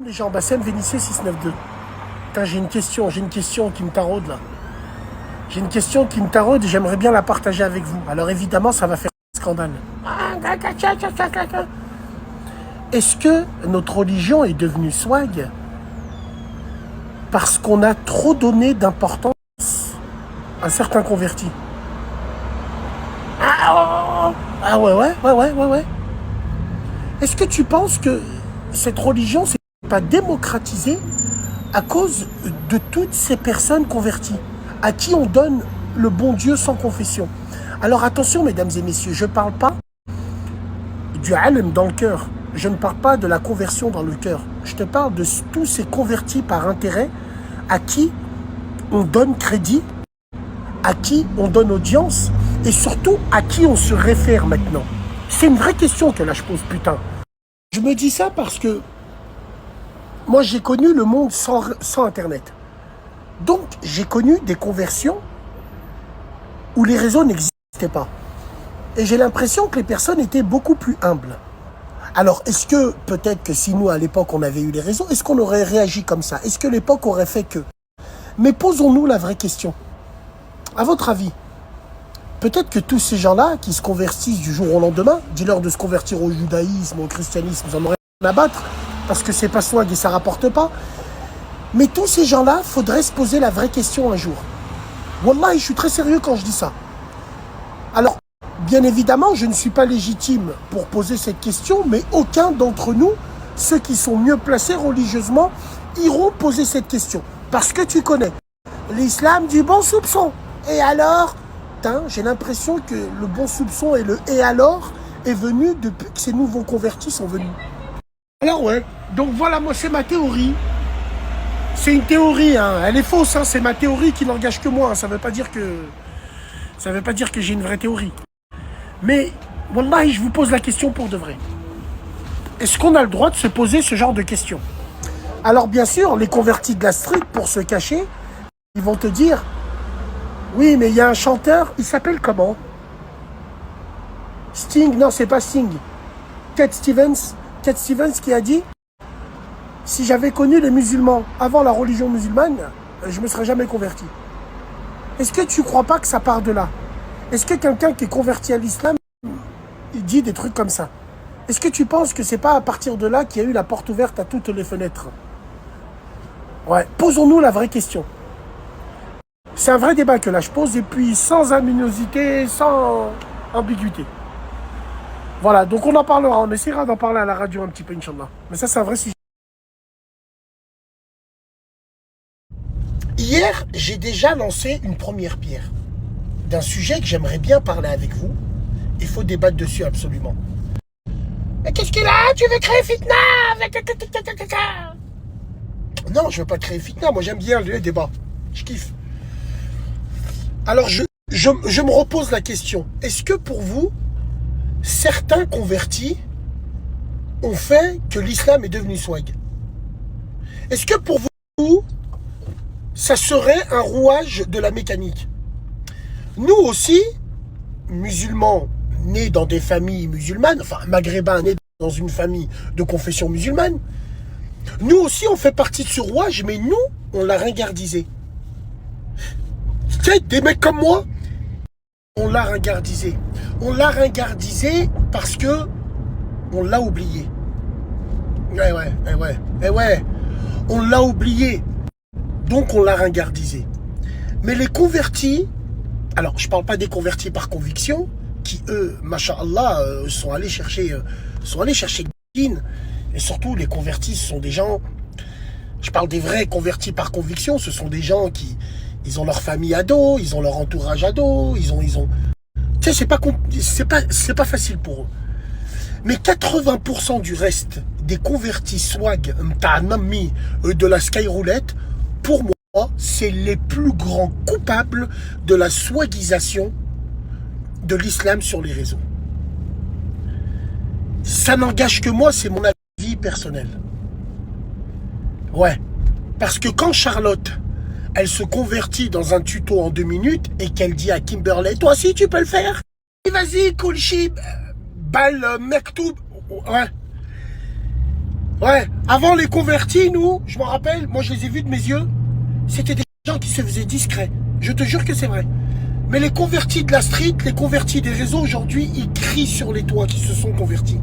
Les gens, Bassem Vénitieux 692. Putain, j'ai une question qui me taraude là. J'ai une question qui me taraude et j'aimerais bien la partager avec vous. Alors évidemment, ça va faire un scandale. Est-ce que notre religion est devenue swag parce qu'on a trop donné d'importance à certains convertis? Ah ouais. Est-ce que tu penses que cette religion s'est pas démocratisée à cause de toutes ces personnes converties à qui on donne le bon Dieu sans confession? Alors attention mesdames et messieurs, je ne parle pas du alim dans le cœur, je ne parle pas de la conversion dans le cœur, je te parle de tous ces convertis par intérêt à qui on donne crédit, à qui on donne audience et surtout à qui on se réfère maintenant. C'est une vraie question que là je pose, putain. Je me dis ça parce que moi j'ai connu le monde sans internet. Donc j'ai connu des conversions où les réseaux n'existaient pas. Et j'ai l'impression que les personnes étaient beaucoup plus humbles. Alors est-ce que peut-être que si nous à l'époque on avait eu les réseaux, est-ce qu'on aurait réagi comme ça? Est-ce que l'époque aurait fait que? Mais posons-nous la vraie question. À votre avis, peut-être que tous ces gens-là qui se convertissent du jour au lendemain, dis-leur de se convertir au judaïsme, au christianisme, ils en auraient rien à battre, parce que c'est pas swag et ça rapporte pas. Mais tous ces gens-là, faudrait se poser la vraie question un jour. Wallah, je suis très sérieux quand je dis ça. Alors, bien évidemment, je ne suis pas légitime pour poser cette question, mais aucun d'entre nous, ceux qui sont mieux placés religieusement, iront poser cette question. Parce que tu connais l'islam du bon soupçon. Et alors, j'ai l'impression que le bon soupçon et le « et alors » est venu depuis que ces nouveaux convertis sont venus. Alors ouais, donc voilà, moi c'est ma théorie. C'est une théorie, hein. Elle est fausse, hein. C'est ma théorie qui n'engage que moi. Ça veut pas dire que j'ai une vraie théorie. Mais, wallah, je vous pose la question pour de vrai. Est-ce qu'on a le droit de se poser ce genre de questions? Alors bien sûr, les convertis de la street, pour se cacher, ils vont te dire « Oui, mais il y a un chanteur, il s'appelle comment? Sting? Non, c'est pas Sting. Cat Stevens qui a dit « Si j'avais connu les musulmans avant la religion musulmane, je me serais jamais converti. » Est-ce que tu crois pas que ça part de là? Est-ce que quelqu'un qui est converti à l'islam, il dit des trucs comme ça? Est-ce que tu penses que c'est pas à partir de là qu'il y a eu la porte ouverte à toutes les fenêtres? Ouais, posons-nous la vraie question. C'est un vrai débat que là je pose, et puis sans aminosité, sans ambiguïté. Voilà, donc on en parlera, on essaiera d'en parler à la radio un petit peu, Inch'Allah. Mais ça, c'est un vrai sujet. Hier, j'ai déjà lancé une première pierre d'un sujet que j'aimerais bien parler avec vous. Il faut débattre dessus absolument. Mais qu'est-ce qu'il a? Tu veux créer fitna? Non, je veux pas créer fitna, moi j'aime bien les débats. Je kiffe. Alors je me repose la question. Est-ce que pour vous, certains convertis ont fait que l'islam est devenu swag? Est-ce que pour vous, ça serait un rouage de la mécanique? Nous aussi, musulmans nés dans des familles musulmanes, enfin maghrébins nés dans une famille de confession musulmane, nous aussi on fait partie de ce rouage, mais nous, on l'a ringardisé. Tu sais, des mecs comme moi, on l'a ringardisé. On l'a ringardisé parce que on l'a oublié. Ouais. On l'a oublié. Donc on l'a ringardisé. Mais les convertis, alors je parle pas des convertis par conviction, qui eux, masha'Allah, sont allés chercher le din. Et surtout les convertis, ce sont des gens, je parle des vrais convertis par conviction, ce sont des gens qui, ils ont leur famille à dos, ils ont leur entourage à dos, ils ont, tu sais, c'est pas facile pour eux. Mais 80% du reste des convertis swag, de la skyroulette, pour moi, c'est les plus grands coupables de la swagisation de l'islam sur les réseaux. Ça n'engage que moi, c'est mon avis personnel. Ouais, parce que quand Charlotte, elle se convertit dans un tuto en 2 minutes et qu'elle dit à Kimberley, toi aussi tu peux le faire, vas-y, cool shib, bal, mektoub, ouais. Ouais, avant les convertis, nous, je m'en rappelle, moi je les ai vus de mes yeux, c'était des gens qui se faisaient discrets. Je te jure que c'est vrai. Mais les convertis de la street, les convertis des réseaux, aujourd'hui, ils crient sur les toits qui se sont convertis.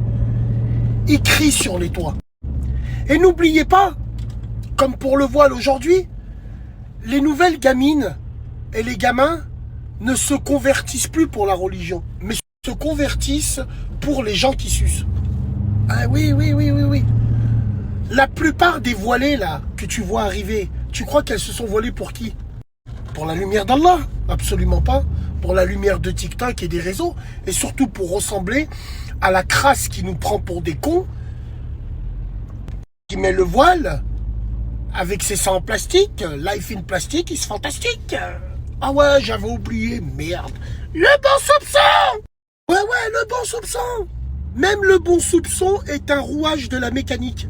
Ils crient sur les toits. Et n'oubliez pas, comme pour le voile aujourd'hui, les nouvelles gamines et les gamins ne se convertissent plus pour la religion, mais se convertissent pour les gens qui sucent. Ah oui, oui, oui, oui, oui. La plupart des voilées là que tu vois arriver, tu crois qu'elles se sont voilées pour qui? Pour la lumière d'Allah? Absolument pas. Pour la lumière de TikTok et des réseaux. Et surtout pour ressembler à la crasse qui nous prend pour des cons, qui met le voile avec ses seins en plastique, life in plastique, is fantastique. Ah ouais, j'avais oublié, merde. Le bon soupçon! Ouais, ouais, le bon soupçon! Même le bon soupçon est un rouage de la mécanique.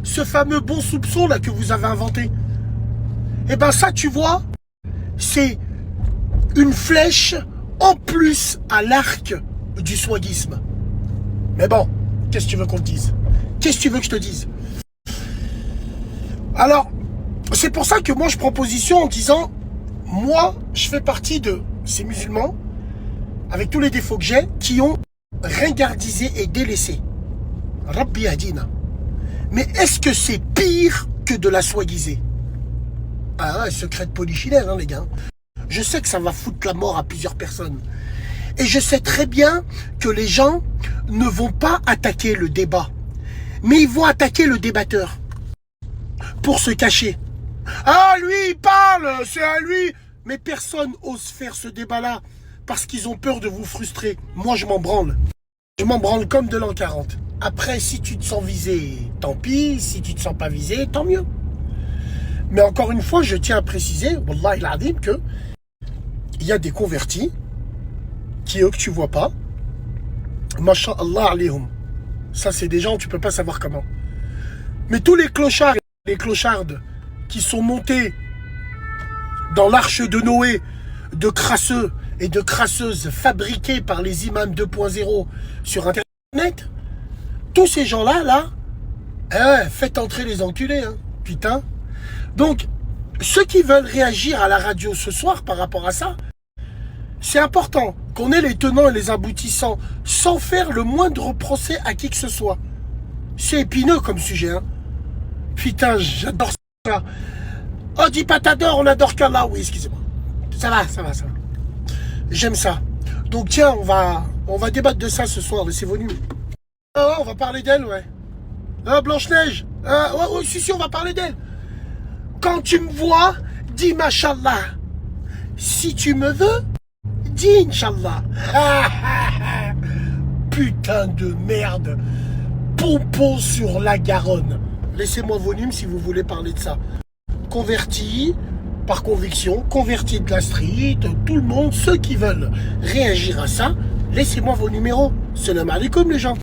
Ce fameux bon soupçon là que vous avez inventé. Eh ben ça, tu vois, c'est une flèche en plus à l'arc du swagisme. Mais bon, qu'est-ce que tu veux qu'on te dise? Qu'est-ce que tu veux que je te dise? Alors, c'est pour ça que moi je prends position en disant, moi je fais partie de ces musulmans, avec tous les défauts que j'ai, qui ont ringardisé et délaissé. Rabbi Hadina. Mais est-ce que c'est pire que de la swaguiser? Ah ouais, secret de polichinelle, hein, les gars. Je sais que ça va foutre la mort à plusieurs personnes. Et je sais très bien que les gens ne vont pas attaquer le débat. Mais ils vont attaquer le débatteur. Pour se cacher. Ah, lui, il parle, c'est à lui. Mais personne ose faire ce débat-là parce qu'ils ont peur de vous frustrer. Moi, je m'en branle. Je m'en branle comme de l'an 40. Après, si tu te sens visé, tant pis. Si tu te sens pas visé, tant mieux. Mais encore une fois, je tiens à préciser, Wallah il-Adim, que il y a des convertis qui, eux, que tu vois pas. Masha'Allah alayhum. Ça, c'est des gens, tu peux pas savoir comment. Mais tous les clochards et les clochardes qui sont montés dans l'arche de Noé de crasseux et de crasseuses fabriqués par les imams 2.0 sur Internet, tous ces gens-là, faites entrer les enculés, hein, putain. Donc, ceux qui veulent réagir à la radio ce soir par rapport à ça, c'est important qu'on ait les tenants et les aboutissants sans faire le moindre procès à qui que ce soit. C'est épineux comme sujet, hein. Putain, j'adore ça. Oh, dis pas t'adores, on adore qu'Allah. Oui, excusez-moi. Ça va. J'aime ça. Donc tiens, on va débattre de ça ce soir, laissez vos nuits. Ah ouais, on va parler d'elle, ouais. Ah, Blanche-Neige. Ah, ouais, si, on va parler d'elle. Quand tu me vois, dis Mashallah. Si tu me veux, dis Inch'Allah. Putain de merde. Pompon sur la Garonne. Laissez-moi vos numes si vous voulez parler de ça. Converti par conviction, converti de la street, tout le monde, ceux qui veulent réagir à ça, laissez-moi vos numéros. Salam alaikum les gens.